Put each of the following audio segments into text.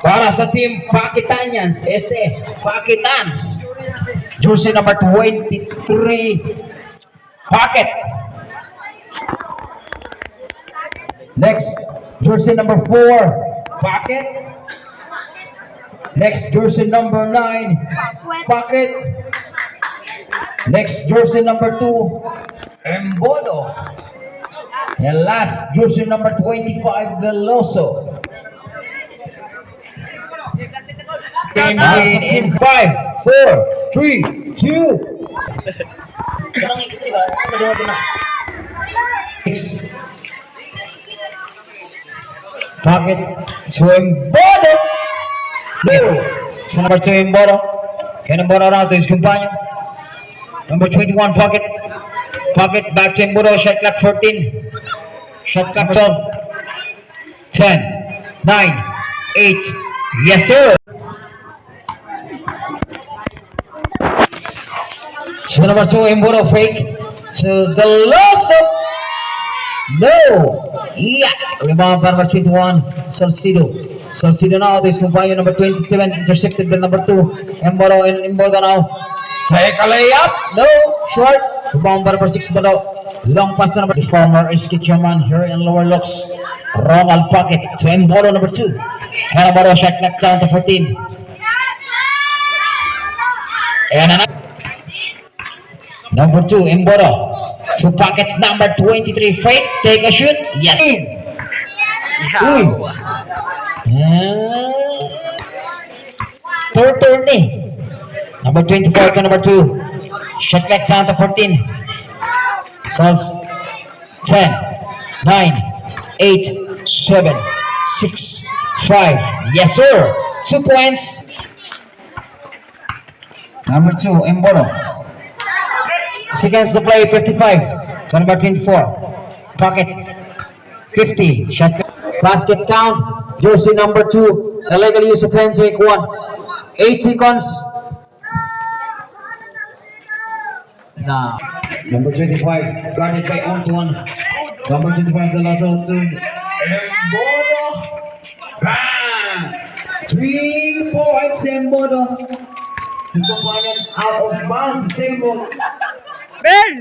Para sa team Pakitanians, Pakitans. Jersey number 23, Packet. Next, jersey number 4, Packet. Next, jersey number 9, Packet. Next, jersey number 2, Embodo. And last, jersey number 25, Veloso. Game in 5, 4, 3, 2. Packet to Embodo. So number 2, Embodo. Can Embodo around to his companion. Number 21, Packet. Packet back to Embodo. Shot clock 14. Shot clock 12. 10, 9, 8. Yes, sir. So number 2, Embodo fake to the loss of no. Yeah. Rebound by number 21, Salcido. Salcido now to his companion number 27, intercepted by number 2, Embodo, and Embodo now. Take a layup. No. Short. Rebound by number 6, Embodo. Long pass to number 2, former SK chairman here in lower looks. Ronald Packet to Embodo number 2. And Embodo shot clock down to 14. And number 2, Embodo to Packet number 23. Fake, take a shoot. Yes. Third turn eh. Number 24 to number 2. Shot clock down to 14. So 10, 9, 8, 7, 6, 5. Yes, sir. 2 points. Number 2, Embodo. Seconds to play, 55. To number 24. Pocket 50. Shot basket count. Jersey number 2. Illegal use of hands, take 1. 8 seconds. Now, number 25. Guarded by on-to-one. Number 25, the last out to Embodo. Bang! 3 points, Embodo. His companion out of bounds, symbol. Ben!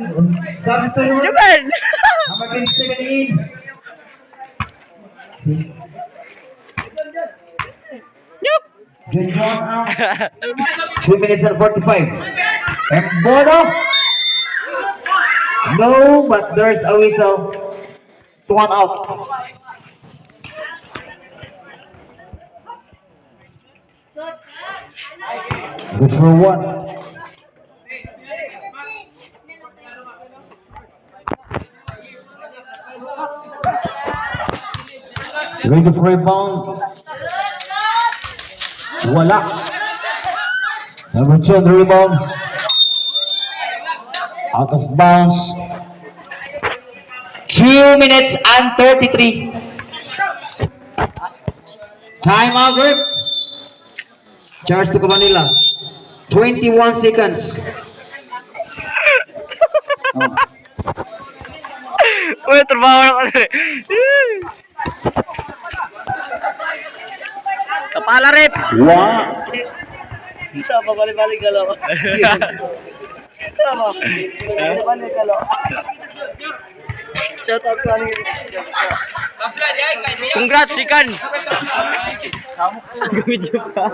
Substitute. Ben! Number 27 in. 21 out. 2 minutes and 45. Embodo. No, but there's a whistle. 1 out. Good for 1. Ready for rebound. Wala. Number 2 on the rebound. Out of bounds. 2 minutes and 33. Time out, group. Charge to Manila. 21 seconds. Uy, trabaho na kasi. Kapala rin. Wow. Isa pa balik-balik ka lang. Isa pa. Balik ka lang. Shout out ka. Congrats, Ikan. Video ka.